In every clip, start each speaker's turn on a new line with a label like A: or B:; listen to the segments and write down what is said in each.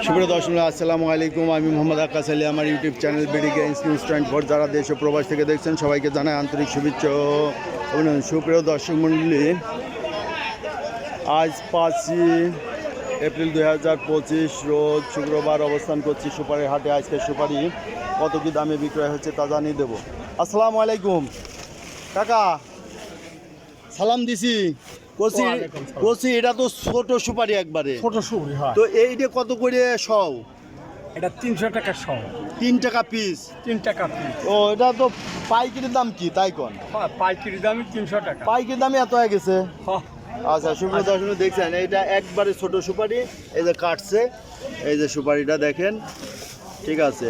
A: সুপ্রিয় দর্শক, আসসালামু আলাইকুম। আমি মোহাম্মদ আকাশ আলী। আমার YouTube channel BD games news 24 যারা দেশ ও প্রবাস থেকে দেখছেন সবাইকে জানাই আন্তরিক শুভেচ্ছা ও অভিনন্দন। সুপ্রিয় দর্শক মণ্ডলী, আজ 5 এপ্রিল 2025 রোজ শুক্রবার অবস্থান করছি সুপারির হাটে। আজকে সুপারি কত কি দামে বিক্রয় হচ্ছে তা জানিয়ে দেবো। আসসালামু আলাইকুম কাকা, সালাম দিছি। কচি এটা তো ছোট সুপারি, একবারে
B: ছোট সুপারি। হ্যাঁ,
A: তো এইটা কত করে সও?
B: এটা 300 টাকা শ।
A: 3 টাকা পিস।
B: 3 টাকা পিস।
A: ও, এটা তো পাইকারি দাম কি তাই কোন?
B: হ্যাঁ, পাইকারি দামই 300 টাকা।
A: পাইকারি দামে এত হয়ে গেছে?
B: হ্যাঁ।
A: আচ্ছা, সুপ্রিয় দর্শক দেখছেন, এইটা একবারে ছোট সুপারি। এই যে কাটছে, এই যে সুপারিটা দেখেন, ঠিক আছে,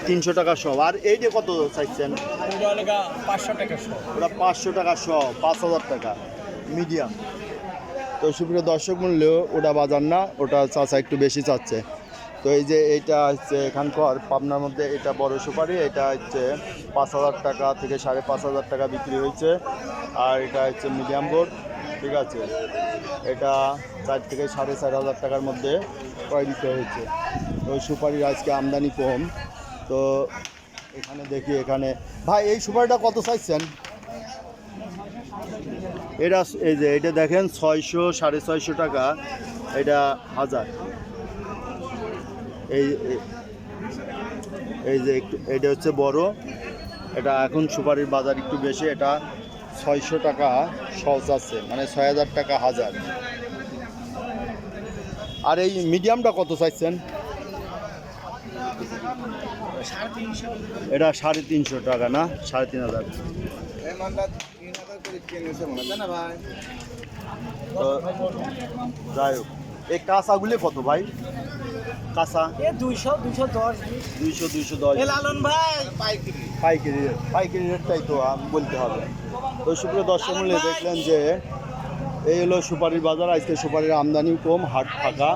A: 300 টাকা সব। আর এইটা কত চাইছেন?
B: 500 টাকা শ।
A: ওটা 500 টাকা সব, 5000 টাকা মিডিয়াম। তো সুপ্রিয় দর্শক মূল্য ওটা বাজার না, ওটা চাচা একটু বেশি চাচ্ছে। তো এই যে এইটা হচ্ছে এখানকার পাবনার মধ্যে এটা বড় সুপারি, এটা হচ্ছে 5000 টাকা থেকে 5500 টাকা বিক্রি হয়েছে। আর এটা হচ্ছে মিডিয়াম বোর্ড, ঠিক আছে, এটা 4 থেকে 4500 টাকার মধ্যে ক্রয় বিক্রয় হয়েছে। তো সুপারির আজকে আমদানি কম। তো এখানে দেখি, এখানে ভাই এই সুপারিটা কত চাইছেন? এটা এই যে এটা দেখেন 600 650 টাকা, এটা 1000। এই যে একটু এটা হচ্ছে বড়, এটা এখন সুপারির বাজার একটু বেশি, এটা 600 টাকা সহজ আছে, মানে 6000 টাকা 1000। আর এই মিডিয়ামটা কত চাইছেন? এটা 350 টাকা না, 3500। তো যাই হোক, এই কাঁচাগুলি কত ভাই? কাঁচা
B: 200 210
A: 200 210।
B: লালন ভাই
A: পাইকারি রেটটাই তো বলতে হবে। তো সুপ্রিয় দর্শক মূল্যে দেখলেন যে এই হলো সুপারির বাজার। আজকে সুপারির আমদানিও কম, হাট ফাঁকা।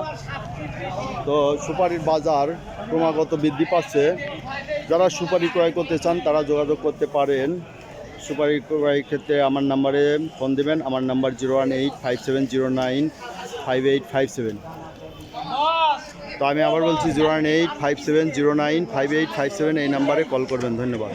A: তো সুপারির বাজার ক্রমাগত বৃদ্ধি পাচ্ছে। যারা সুপারি ক্রয় করতে চান তারা যোগাযোগ করতে পারেন। সুপারি ক্রয়ের ক্ষেত্রে আমার নাম্বারে ফোন দেবেন। আমার নাম্বার 01857095857। তো আমি আবার বলছি 01857095857, এই নাম্বারে কল করবেন। ধন্যবাদ।